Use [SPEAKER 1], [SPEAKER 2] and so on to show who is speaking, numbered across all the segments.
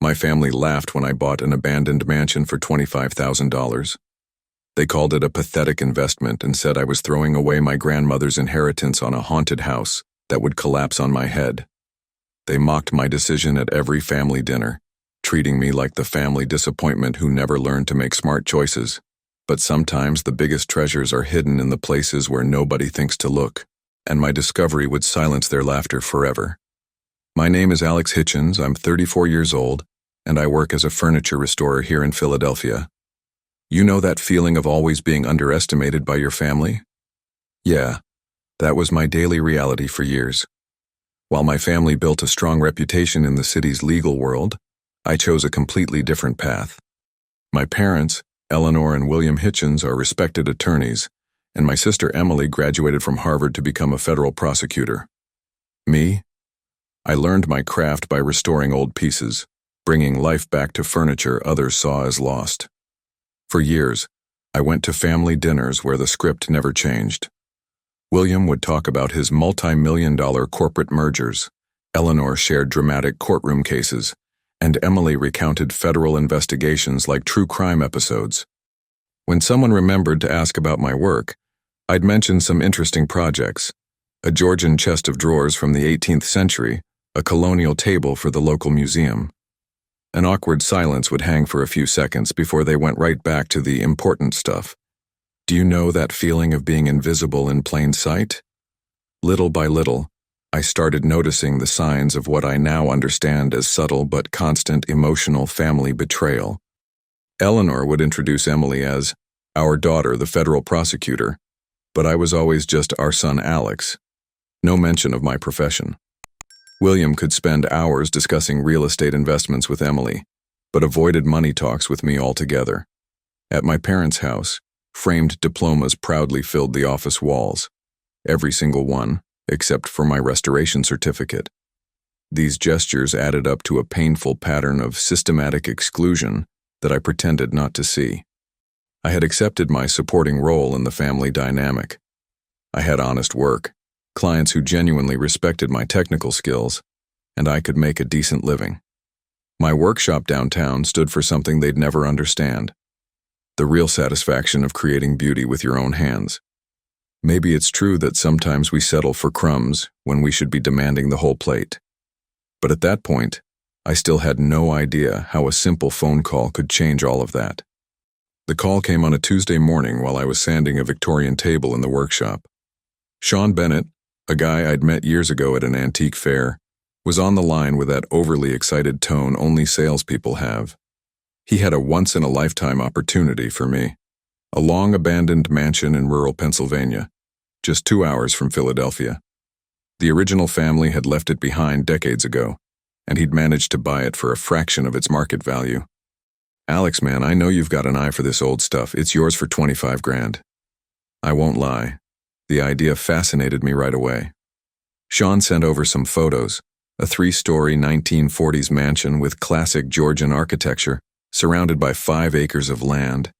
[SPEAKER 1] My family laughed when I bought an abandoned mansion for $25,000. They called it a pathetic investment and said I was throwing away my grandmother's inheritance on a haunted house that would collapse on my head. They mocked my decision at every family dinner, treating me like the family disappointment who never learned to make smart choices. But sometimes the biggest treasures are hidden in the places where nobody thinks to look, and my discovery would silence their laughter forever. My name is Alex Hitchens, I'm 34 years old, and I work as a furniture restorer here in Philadelphia. You know that feeling of always being underestimated by your family? Yeah, that was my daily reality for years. While my family built a strong reputation in the city's legal world, I chose a completely different path. My parents, Eleanor and William Hitchens, are respected attorneys, and my sister Emily graduated from Harvard to become a federal prosecutor. Me? I learned my craft by restoring old pieces, bringing life back to furniture others saw as lost. For years, I went to family dinners where the script never changed. William would talk about his multi-million-dollar corporate mergers, Eleanor shared dramatic courtroom cases, and Emily recounted federal investigations like true crime episodes. When someone remembered to ask about my work, I'd mention some interesting projects: a Georgian chest of drawers from the 18th century, a colonial table for the local museum. An awkward silence would hang for a few seconds before they went right back to the important stuff. Do you know that feeling of being invisible in plain sight? Little by little, I started noticing the signs of what I now understand as subtle but constant emotional family betrayal. Eleanor would introduce Emily as our daughter, the federal prosecutor, but I was always just our son Alex. No mention of my profession. William could spend hours discussing real estate investments with Emily, but avoided money talks with me altogether. At my parents' house, framed diplomas proudly filled the office walls, every single one, except for my restoration certificate. These gestures added up to a painful pattern of systematic exclusion that I pretended not to see. I had accepted my supporting role in the family dynamic. I had honest work, clients who genuinely respected my technical skills, and I could make a decent living. My workshop downtown stood for something they'd never understand: the real satisfaction of creating beauty with your own hands. Maybe it's true that sometimes we settle for crumbs when we should be demanding the whole plate. But at that point, I still had no idea how a simple phone call could change all of that. The call came on a Tuesday morning while I was sanding a Victorian table in the workshop. Sean Bennett, a guy I'd met years ago at an antique fair, was on the line with that overly excited tone only salespeople have. He had a once-in-a-lifetime opportunity for me: a long-abandoned mansion in rural Pennsylvania, just 2 hours from Philadelphia. The original family had left it behind decades ago, and he'd managed to buy it for a fraction of its market value. Alex, man, I know you've got an eye for this old stuff. It's yours for 25 grand. I won't lie. The idea fascinated me right away. Sean sent over some photos: a 3-story 1940s mansion with classic Georgian architecture, surrounded by 5 acres of land.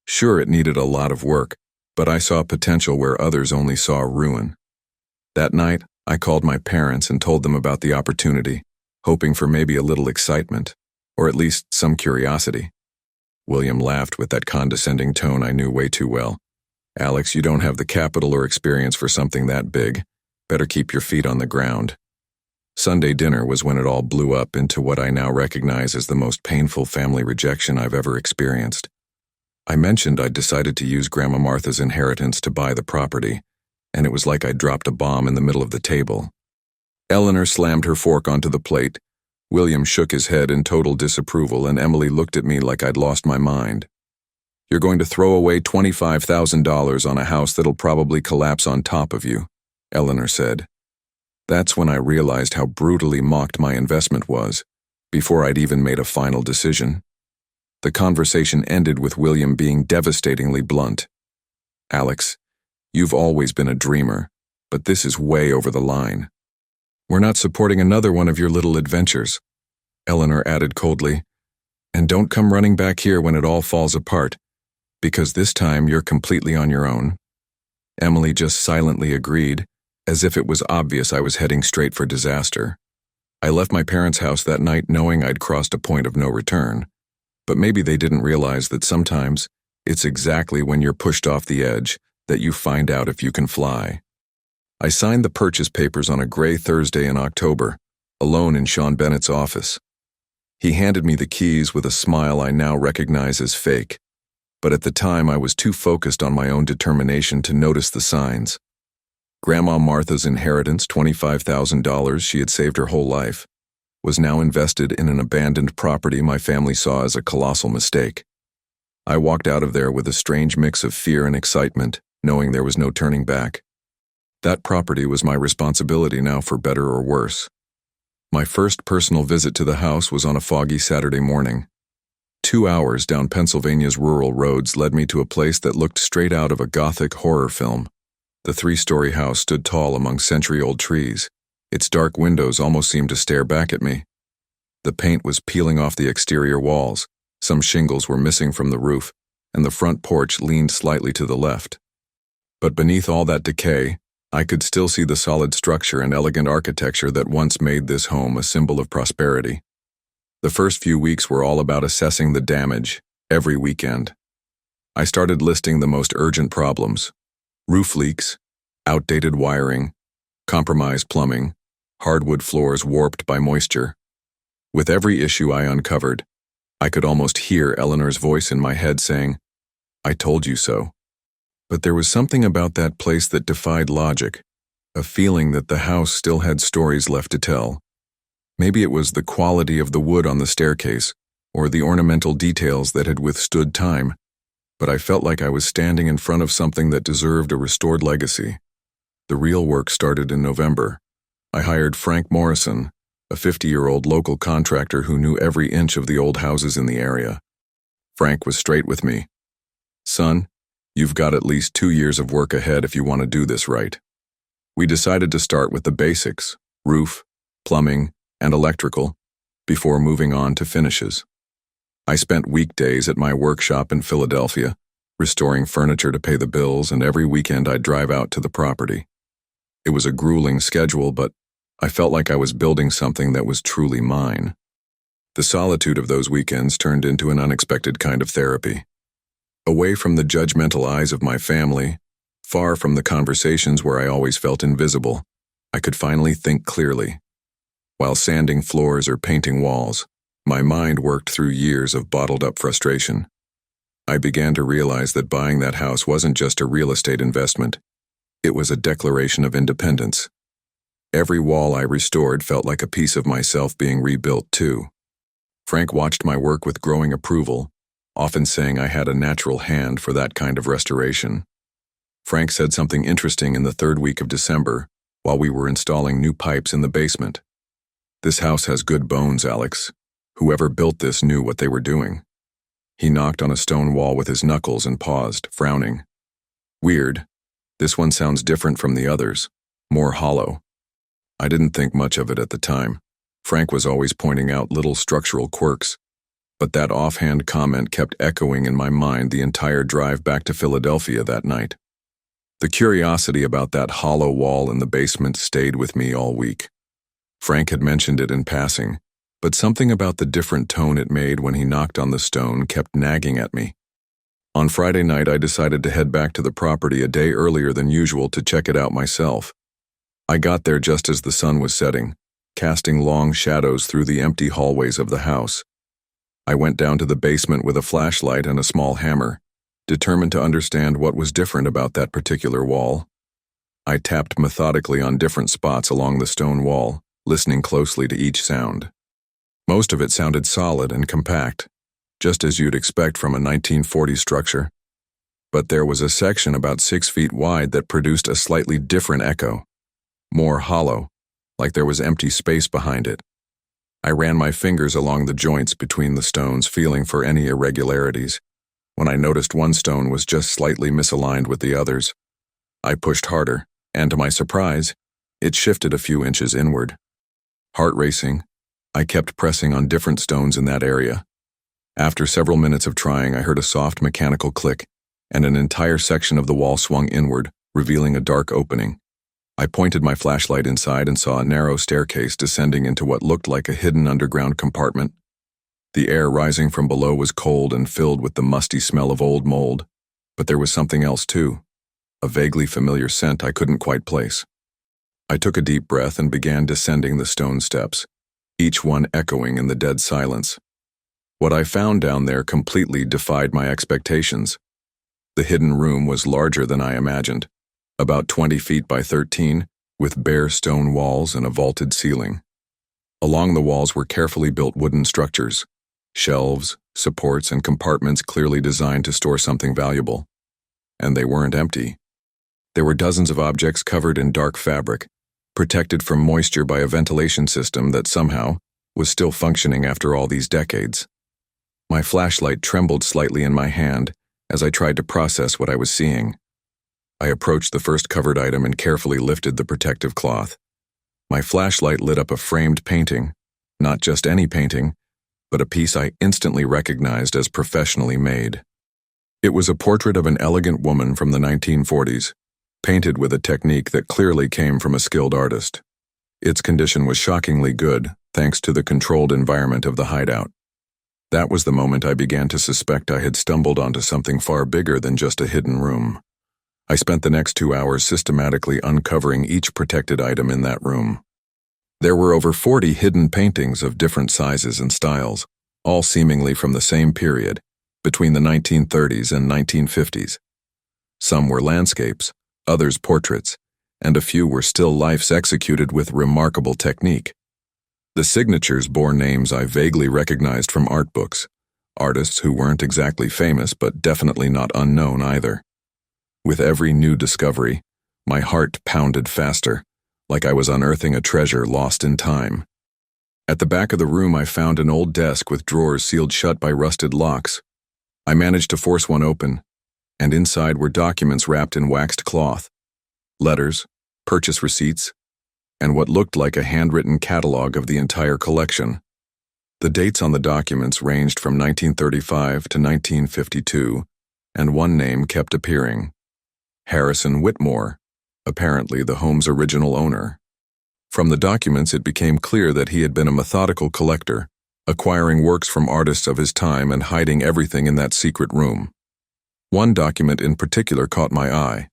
[SPEAKER 1] Sure, it needed a lot of work, but I saw potential where others only saw ruin. That night, I called my parents and told them about the opportunity, hoping for maybe a little excitement, or at least some curiosity. William laughed with that condescending tone I knew way too well. Alex, you don't have the capital or experience for something that big. Better keep your feet on the ground. Sunday dinner was when it all blew up into what I now recognize as the most painful family rejection I've ever experienced. I mentioned I'd decided to use Grandma Martha's inheritance to buy the property, and it was like I'd dropped a bomb in the middle of the table. Eleanor slammed her fork onto the plate. William shook his head in total disapproval, and Emily looked at me like I'd lost my mind. You're going to throw away $25,000 on a house that'll probably collapse on top of you, Eleanor said. That's when I realized how brutally mocked my investment was, before I'd even made a final decision. The conversation ended with William being devastatingly blunt. Alex, you've always been a dreamer, but this is way over the line. We're not supporting another one of your little adventures, Eleanor added coldly. And don't come running back here when it all falls apart, because this time you're completely on your own. Emily just silently agreed, as if it was obvious I was heading straight for disaster. I left my parents' house that night knowing I'd crossed a point of no return, but maybe they didn't realize that sometimes it's exactly when you're pushed off the edge that you find out if you can fly. I signed the purchase papers on a gray Thursday in October, alone in Sean Bennett's office. He handed me the keys with a smile I now recognize as fake, but at the time I was too focused on my own determination to notice the signs. Grandma Martha's inheritance, $25,000 she had saved her whole life, was now invested in an abandoned property my family saw as a colossal mistake. I walked out of there with a strange mix of fear and excitement, knowing there was no turning back. That property was my responsibility now, for better or worse. My first personal visit to the house was on a foggy Saturday morning. 2 hours down Pennsylvania's rural roads led me to a place that looked straight out of a Gothic horror film. The 3-story house stood tall among century-old trees. Its dark windows almost seemed to stare back at me. The paint was peeling off the exterior walls, some shingles were missing from the roof, and the front porch leaned slightly to the left. But beneath all that decay, I could still see the solid structure and elegant architecture that once made this home a symbol of prosperity. The first few weeks were all about assessing the damage, every weekend. I started listing the most urgent problems: roof leaks, outdated wiring, compromised plumbing, hardwood floors warped by moisture. With every issue I uncovered, I could almost hear Eleanor's voice in my head saying, "I told you so." But there was something about that place that defied logic, a feeling that the house still had stories left to tell. Maybe it was the quality of the wood on the staircase, or the ornamental details that had withstood time, but I felt like I was standing in front of something that deserved a restored legacy. The real work started in November. I hired Frank Morrison, a 50-year-old local contractor who knew every inch of the old houses in the area. Frank was straight with me. "Son, you've got at least 2 years of work ahead if you want to do this right." We decided to start with the basics: roof, plumbing, and electrical, before moving on to finishes. I spent weekdays at my workshop in Philadelphia, restoring furniture to pay the bills, and every weekend I'd drive out to the property. It was a grueling schedule, but I felt like I was building something that was truly mine. The solitude of those weekends turned into an unexpected kind of therapy. Away from the judgmental eyes of my family, far from the conversations where I always felt invisible, I could finally think clearly. While sanding floors or painting walls, my mind worked through years of bottled-up frustration. I began to realize that buying that house wasn't just a real estate investment. It was a declaration of independence. Every wall I restored felt like a piece of myself being rebuilt too. Frank watched my work with growing approval, often saying I had a natural hand for that kind of restoration. Frank said something interesting in the 3rd week of December while we were installing new pipes in the basement. "This house has good bones, Alex. Whoever built this knew what they were doing." He knocked on a stone wall with his knuckles and paused, frowning. "Weird. This one sounds different from the others, more hollow." I didn't think much of it at the time. Frank was always pointing out little structural quirks, but that offhand comment kept echoing in my mind the entire drive back to Philadelphia that night. The curiosity about that hollow wall in the basement stayed with me all week. Frank had mentioned it in passing, but something about the different tone it made when he knocked on the stone kept nagging at me. On Friday night, I decided to head back to the property a day earlier than usual to check it out myself. I got there just as the sun was setting, casting long shadows through the empty hallways of the house. I went down to the basement with a flashlight and a small hammer, determined to understand what was different about that particular wall. I tapped methodically on different spots along the stone wall, listening closely to each sound. Most of it sounded solid and compact, just as you'd expect from a 1940s structure. But there was a section about 6 feet wide that produced a slightly different echo. More hollow, like there was empty space behind it. I ran my fingers along the joints between the stones, feeling for any irregularities. When I noticed one stone was just slightly misaligned with the others, I pushed harder, and to my surprise, it shifted a few inches inward. Heart racing, I kept pressing on different stones in that area. After several minutes of trying, I heard a soft mechanical click, and an entire section of the wall swung inward, revealing a dark opening. I pointed my flashlight inside and saw a narrow staircase descending into what looked like a hidden underground compartment. The air rising from below was cold and filled with the musty smell of old mold, but there was something else too, a vaguely familiar scent I couldn't quite place. I took a deep breath and began descending the stone steps, each one echoing in the dead silence. What I found down there completely defied my expectations. The hidden room was larger than I imagined, about 20 feet by 13, with bare stone walls and a vaulted ceiling. Along the walls were carefully built wooden structures, shelves, supports, and compartments clearly designed to store something valuable. And they weren't empty. There were dozens of objects covered in dark fabric, protected from moisture by a ventilation system that somehow was still functioning after all these decades. My flashlight trembled slightly in my hand as I tried to process what I was seeing. I approached the first covered item and carefully lifted the protective cloth. My flashlight lit up a framed painting, not just any painting, but a piece I instantly recognized as professionally made. It was a portrait of an elegant woman from the 1940s, painted with a technique that clearly came from a skilled artist. Its condition was shockingly good, thanks to the controlled environment of the hideout. That was the moment I began to suspect I had stumbled onto something far bigger than just a hidden room. I spent the next 2 hours systematically uncovering each protected item in that room. There were over 40 hidden paintings of different sizes and styles, all seemingly from the same period, between the 1930s and 1950s. Some were landscapes, others portraits, and a few were still lifes executed with remarkable technique. The signatures bore names I vaguely recognized from art books, artists who weren't exactly famous but definitely not unknown either. With every new discovery, my heart pounded faster, like I was unearthing a treasure lost in time. At the back of the room I found an old desk with drawers sealed shut by rusted locks. I managed to force one open, and inside were documents wrapped in waxed cloth, letters, purchase receipts, and what looked like a handwritten catalog of the entire collection. The dates on the documents ranged from 1935 to 1952, and one name kept appearing: Harrison Whitmore, apparently the home's original owner. From the documents it became clear that he had been a methodical collector, acquiring works from artists of his time and hiding everything in that secret room. One document in particular caught my eye,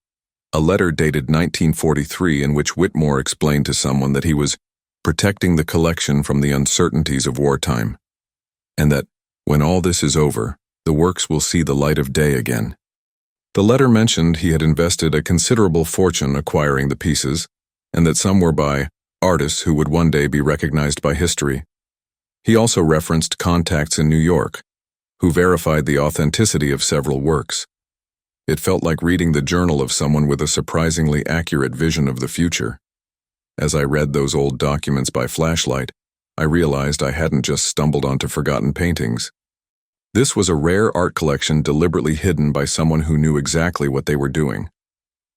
[SPEAKER 1] a letter dated 1943 in which Whitmore explained to someone that he was protecting the collection from the uncertainties of wartime, and that, when all this is over, the works will see the light of day again. The letter mentioned he had invested a considerable fortune acquiring the pieces, and that some were by artists who would one day be recognized by history. He also referenced contacts in New York, who verified the authenticity of several works. It felt like reading the journal of someone with a surprisingly accurate vision of the future. As I read those old documents by flashlight, I realized I hadn't just stumbled onto forgotten paintings. This was a rare art collection deliberately hidden by someone who knew exactly what they were doing.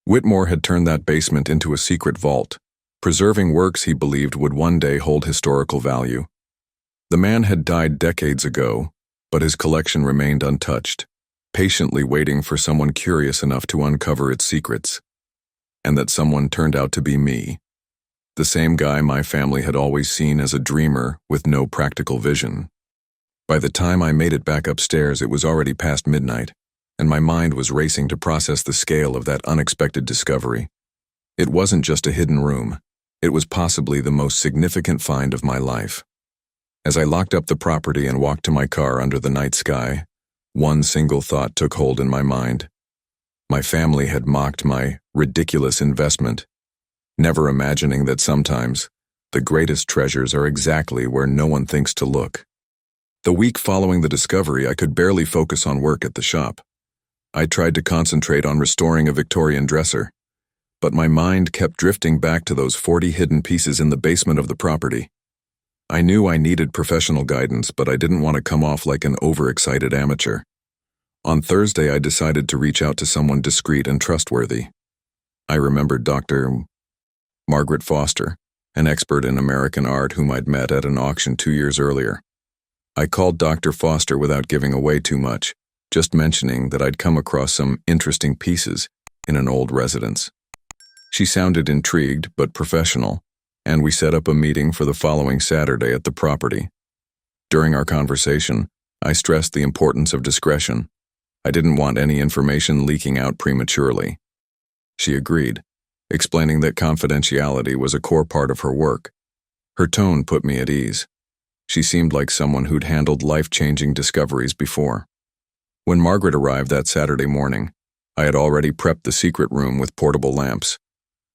[SPEAKER 1] Whitmore had turned that basement into a secret vault, preserving works he believed would one day hold historical value. The man had died decades ago, but his collection remained untouched, patiently waiting for someone curious enough to uncover its secrets. And that someone turned out to be me. The same guy my family had always seen as a dreamer with no practical vision. By the time I made it back upstairs, it was already past midnight, and my mind was racing to process the scale of that unexpected discovery. It wasn't just a hidden room. It was possibly the most significant find of my life. As I locked up the property and walked to my car under the night sky, one single thought took hold in my mind. My family had mocked my ridiculous investment, never imagining that sometimes the greatest treasures are exactly where no one thinks to look. The week following the discovery, I could barely focus on work at the shop. I tried to concentrate on restoring a Victorian dresser, but my mind kept drifting back to those 40 hidden pieces in the basement of the property. I knew I needed professional guidance, but I didn't want to come off like an overexcited amateur. On Thursday, I decided to reach out to someone discreet and trustworthy. I remembered Dr. Margaret Foster, an expert in American art whom I'd met at an auction 2 years earlier. I called Dr. Foster without giving away too much, just mentioning that I'd come across some interesting pieces in an old residence. She sounded intrigued but professional, and we set up a meeting for the following Saturday at the property. During our conversation, I stressed the importance of discretion. I didn't want any information leaking out prematurely. She agreed, explaining that confidentiality was a core part of her work. Her tone put me at ease. She seemed like someone who'd handled life-changing discoveries before. When Margaret arrived that Saturday morning, I had already prepped the secret room with portable lamps.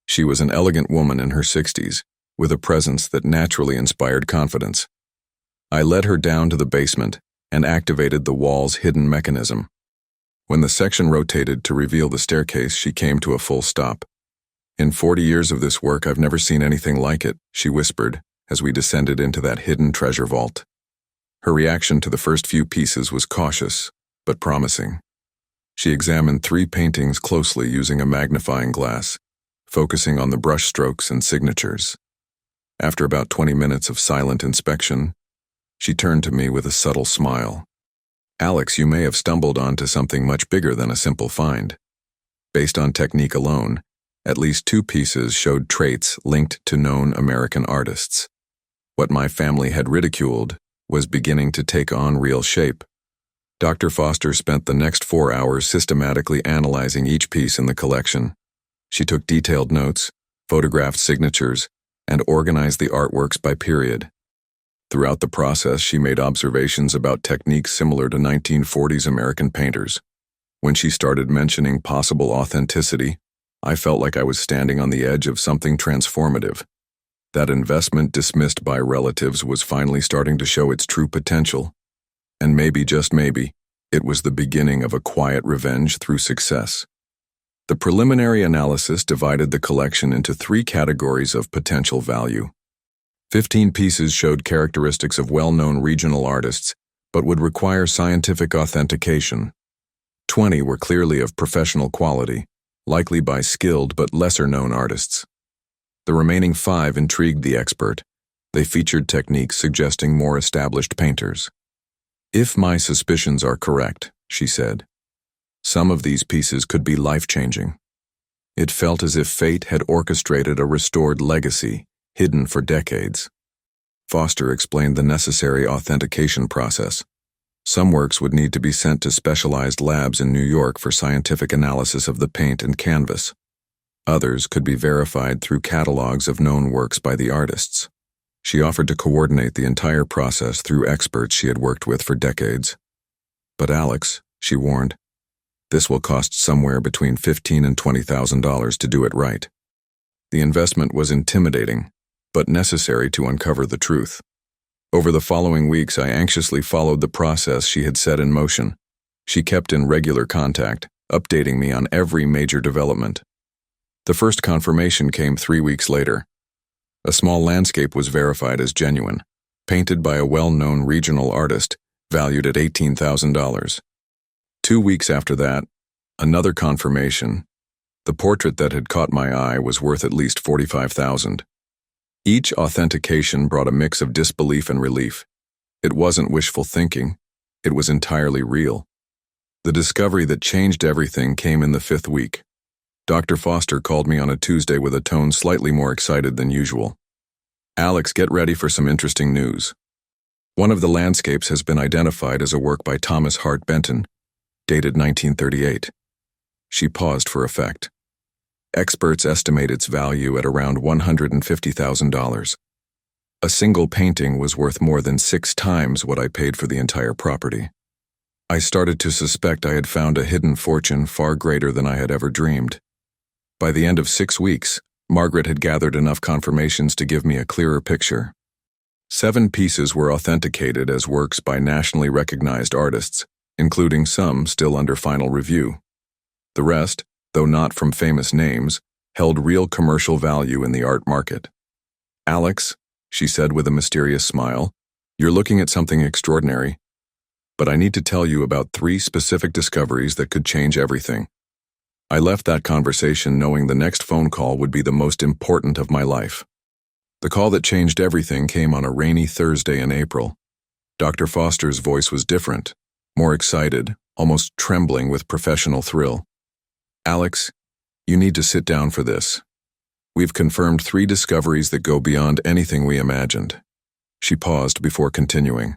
[SPEAKER 1] She was an elegant woman in her 60s, with a presence that naturally inspired confidence. I led her down to the basement and activated the wall's hidden mechanism. When the section rotated to reveal the staircase, she came to a full stop. "In 40 years of this work, I've never seen anything like it," she whispered as we descended into that hidden treasure vault. Her reaction to the first few pieces was cautious, but promising. She examined 3 paintings closely using a magnifying glass, focusing on the brush strokes and signatures. After about 20 minutes of silent inspection, she turned to me with a subtle smile. "Alex, you may have stumbled onto something much bigger than a simple find." Based on technique alone, at least 2 pieces showed traits linked to known American artists. What my family had ridiculed was beginning to take on real shape. Dr. Foster spent the next 4 hours systematically analyzing each piece in the collection. She took detailed notes, photographed signatures, and organized the artworks by period. Throughout the process, she made observations about techniques similar to 1940s American painters. When she started mentioning possible authenticity, I felt like I was standing on the edge of something transformative. That investment dismissed by relatives was finally starting to show its true potential. And maybe, just maybe, it was the beginning of a quiet revenge through success. The preliminary analysis divided the collection into 3 categories of potential value. 15 pieces showed characteristics of well-known regional artists, but would require scientific authentication. 20 were clearly of professional quality, likely by skilled but lesser-known artists. The remaining 5 intrigued the expert. They featured techniques suggesting more established painters. "If my suspicions are correct," she said, "some of these pieces could be life-changing." It felt as if fate had orchestrated a restored legacy, hidden for decades. Foster explained the necessary authentication process. Some works would need to be sent to specialized labs in New York for scientific analysis of the paint and canvas. Others could be verified through catalogs of known works by the artists. She offered to coordinate the entire process through experts she had worked with for decades. "But Alex," she warned, "this will cost somewhere between $15,000 and $20,000 to do it right." The investment was intimidating, but necessary to uncover the truth. Over the following weeks, I anxiously followed the process she had set in motion. She kept in regular contact, updating me on every major development. The first confirmation came 3 weeks later. A small landscape was verified as genuine, painted by a well-known regional artist, valued at $18,000. 2 weeks after that, another confirmation. The portrait that had caught my eye was worth at least $45,000. Each authentication brought a mix of disbelief and relief. It wasn't wishful thinking. It was entirely real. The discovery that changed everything came in the 5th week. Dr. Foster called me on a Tuesday with a tone slightly more excited than usual. "Alex, get ready for some interesting news. One of the landscapes has been identified as a work by Thomas Hart Benton, dated 1938. She paused for effect. Experts estimate its value at around $150,000. A single painting was worth more than 6 times what I paid for the entire property. I started to suspect I had found a hidden fortune far greater than I had ever dreamed. By the end of 6 weeks, Margaret had gathered enough confirmations to give me a clearer picture. 7 pieces were authenticated as works by nationally recognized artists, including some still under final review. The rest, though not from famous names, held real commercial value in the art market. "Alex," she said with a mysterious smile, "you're looking at something extraordinary. But I need to tell you about 3 specific discoveries that could change everything." I left that conversation knowing the next phone call would be the most important of my life. The call that changed everything came on a rainy Thursday in April. Dr. Foster's voice was different, more excited, almost trembling with professional thrill. "Alex, you need to sit down for this. We've confirmed 3 discoveries that go beyond anything we imagined. She paused before continuing.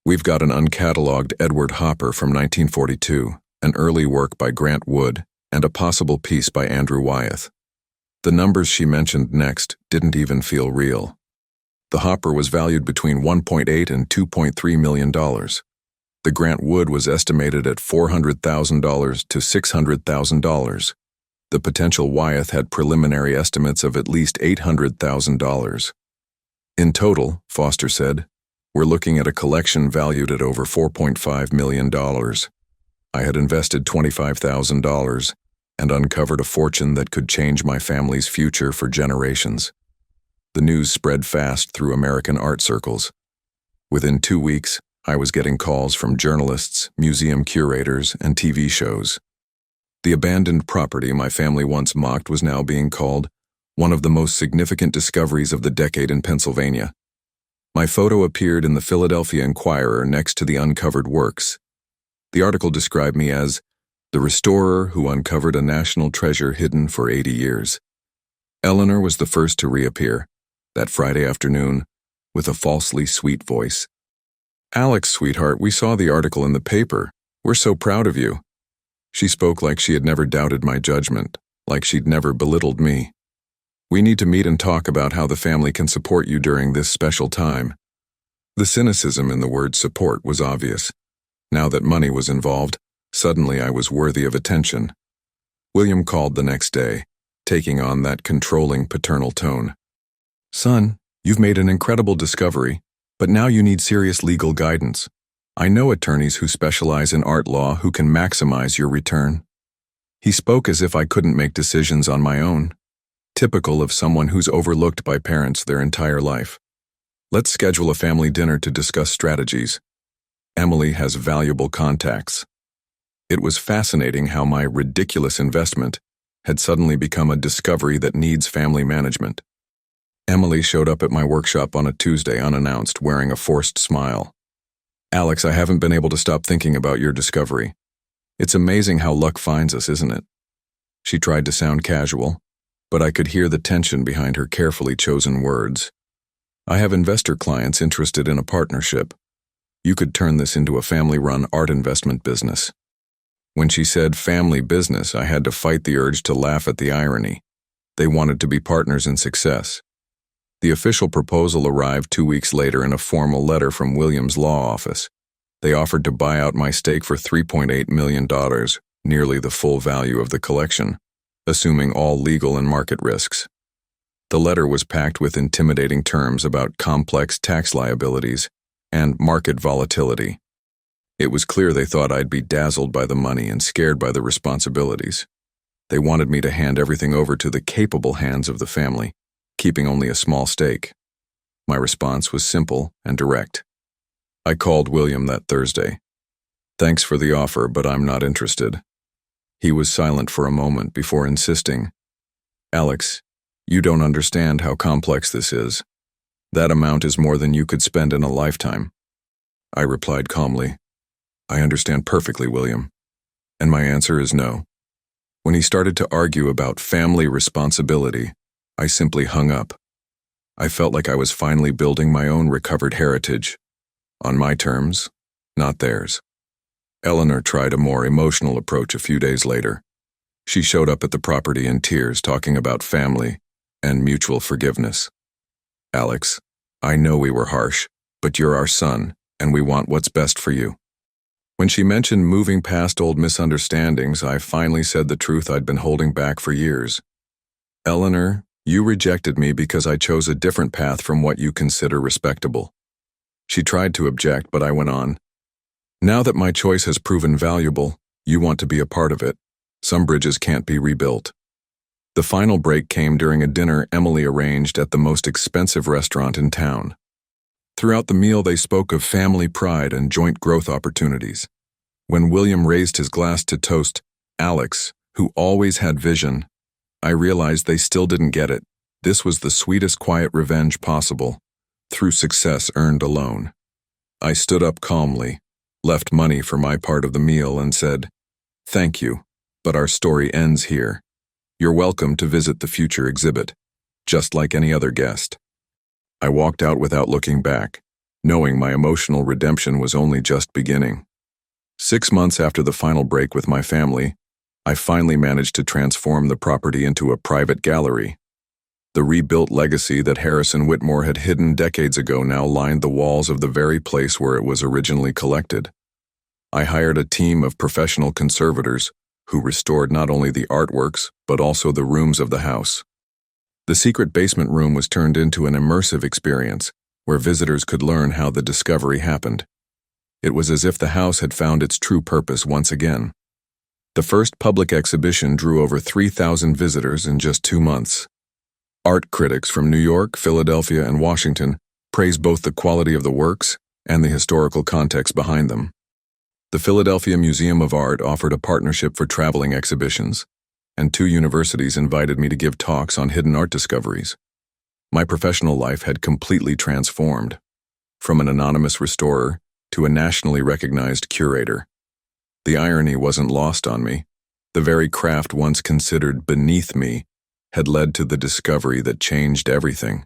[SPEAKER 1] We've got an uncatalogued Edward Hopper from 1942, an early work by Grant Wood, and a possible piece by Andrew Wyeth. The numbers she mentioned next didn't even feel real. The Hopper was valued between $1.8 and $2.3 million. The Grant Wood was estimated at $400,000 to $600,000. The potential Wyeth had preliminary estimates of at least $800,000. In total, Foster said, we're looking at a collection valued at over $4.5 million. I had invested $25,000 and uncovered a fortune that could change my family's future for generations. The news spread fast through American art circles. Within 2 weeks, I was getting calls from journalists, museum curators, and TV shows. The abandoned property my family once mocked was now being called one of the most significant discoveries of the decade in Pennsylvania. My photo appeared in the Philadelphia Inquirer next to the uncovered works. The article described me as the restorer who uncovered a national treasure hidden for 80 years. Eleanor was the first to reappear, that Friday afternoon, with a falsely sweet voice. "Alex, sweetheart, we saw the article in the paper. We're so proud of you." She spoke like she had never doubted my judgment, like she'd never belittled me. "We need to meet and talk about how the family can support you during this special time." The cynicism in the word support was obvious. Now that money was involved, suddenly I was worthy of attention. William called the next day, taking on that controlling paternal tone. "Son, you've made an incredible discovery, but now you need serious legal guidance. I know attorneys who specialize in art law who can maximize your return." He spoke as if I couldn't make decisions on my own, typical of someone who's overlooked by parents their entire life. "Let's schedule a family dinner to discuss strategies. Emily has valuable contacts." It was fascinating how my ridiculous investment had suddenly become a discovery that needs family management. Emily showed up at my workshop on a Tuesday unannounced, wearing a forced smile. "Alex, I haven't been able to stop thinking about your discovery. It's amazing how luck finds us, isn't it?" She tried to sound casual, but I could hear the tension behind her carefully chosen words. "I have investor clients interested in a partnership. You could turn this into a family-run art investment business." When she said family business, I had to fight the urge to laugh at the irony. They wanted to be partners in success. The official proposal arrived 2 weeks later in a formal letter from William's law office. They offered to buy out my stake for $3.8 million, nearly the full value of the collection, assuming all legal and market risks. The letter was packed with intimidating terms about complex tax liabilities and market volatility. It was clear they thought I'd be dazzled by the money and scared by the responsibilities. They wanted me to hand everything over to the capable hands of the family, keeping only a small stake. My response was simple and direct. I called William that Thursday. "Thanks for the offer, but I'm not interested." He was silent for a moment before insisting, "Alex, you don't understand how complex this is. That amount is more than you could spend in a lifetime." I replied calmly, "I understand perfectly, William." And my answer is no. When he started to argue about family responsibility, I simply hung up. I felt like I was finally building my own recovered heritage, on my terms, not theirs. Eleanor tried a more emotional approach a few days later. She showed up at the property in tears, talking about family and mutual forgiveness. "Alex, I know we were harsh, but you're our son, and we want what's best for you." When she mentioned moving past old misunderstandings, I finally said the truth I'd been holding back for years. "Eleanor, you rejected me because I chose a different path from what you consider respectable." She tried to object, but I went on. "Now that my choice has proven valuable, you want to be a part of it. Some bridges can't be rebuilt." The final break came during a dinner Emily arranged at the most expensive restaurant in town. Throughout the meal, they spoke of family pride and joint growth opportunities. When William raised his glass to toast Alex, who always had vision, I realized they still didn't get it. This was the sweetest quiet revenge possible, through success earned alone. I stood up calmly, left money for my part of the meal, and said, "Thank you, but our story ends here." You're welcome to visit the future exhibit, just like any other guest." I walked out without looking back, knowing my emotional redemption was only just beginning. 6 months after the final break with my family, I finally managed to transform the property into a private gallery. The rebuilt legacy that Harrison Whitmore had hidden decades ago now lined the walls of the very place where it was originally collected. I hired a team of professional conservators who restored not only the artworks, but also the rooms of the house. The secret basement room was turned into an immersive experience where visitors could learn how the discovery happened. It was as if the house had found its true purpose once again. The first public exhibition drew over 3,000 visitors in just 2 months. Art critics from New York, Philadelphia, and Washington praised both the quality of the works and the historical context behind them. The Philadelphia Museum of Art offered a partnership for traveling exhibitions, and 2 universities invited me to give talks on hidden art discoveries. My professional life had completely transformed, from an anonymous restorer to a nationally recognized curator. The irony wasn't lost on me. The very craft once considered beneath me had led to the discovery that changed everything.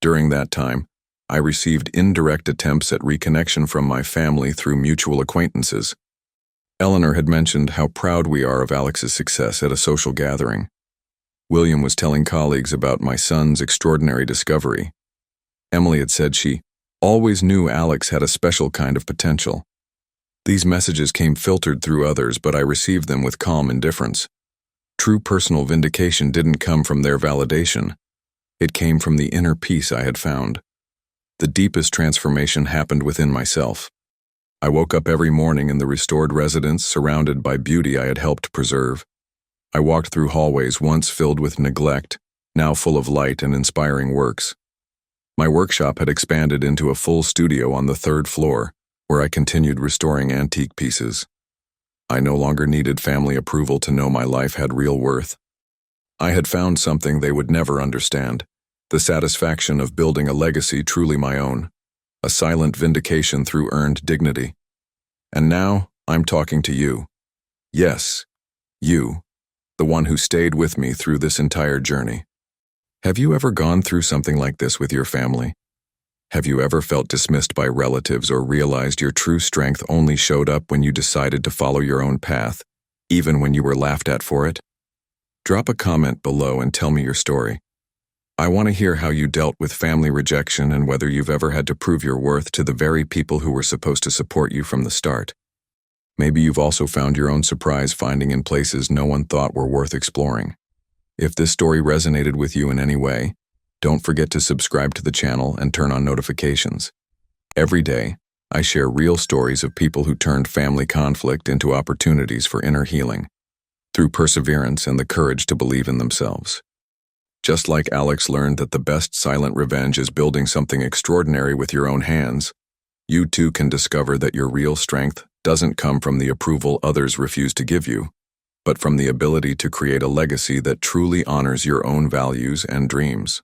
[SPEAKER 1] During that time, I received indirect attempts at reconnection from my family through mutual acquaintances. Eleanor had mentioned how proud we are of Alex's success at a social gathering. William was telling colleagues about my son's extraordinary discovery. Emily had said she always knew Alex had a special kind of potential. These messages came filtered through others, but I received them with calm indifference. True personal vindication didn't come from their validation. It came from the inner peace I had found. The deepest transformation happened within myself. I woke up every morning in the restored residence, surrounded by beauty I had helped preserve. I walked through hallways once filled with neglect, now full of light and inspiring works. My workshop had expanded into a full studio on the 3rd floor, where I continued restoring antique pieces. I no longer needed family approval to know my life had real worth. I had found something they would never understand, the satisfaction of building a legacy truly my own, a silent vindication through earned dignity. And now, I'm talking to you. Yes, you, the one who stayed with me through this entire journey. Have you ever gone through something like this with your family? Have you ever felt dismissed by relatives or realized your true strength only showed up when you decided to follow your own path, even when you were laughed at for it? Drop a comment below and tell me your story. I want to hear how you dealt with family rejection and whether you've ever had to prove your worth to the very people who were supposed to support you from the start. Maybe you've also found your own surprise finding in places no one thought were worth exploring. If this story resonated with you in any way, don't forget to subscribe to the channel and turn on notifications. Every day, I share real stories of people who turned family conflict into opportunities for inner healing, through perseverance and the courage to believe in themselves. Just like Alex learned that the best silent revenge is building something extraordinary with your own hands, you too can discover that your real strength doesn't come from the approval others refuse to give you, but from the ability to create a legacy that truly honors your own values and dreams.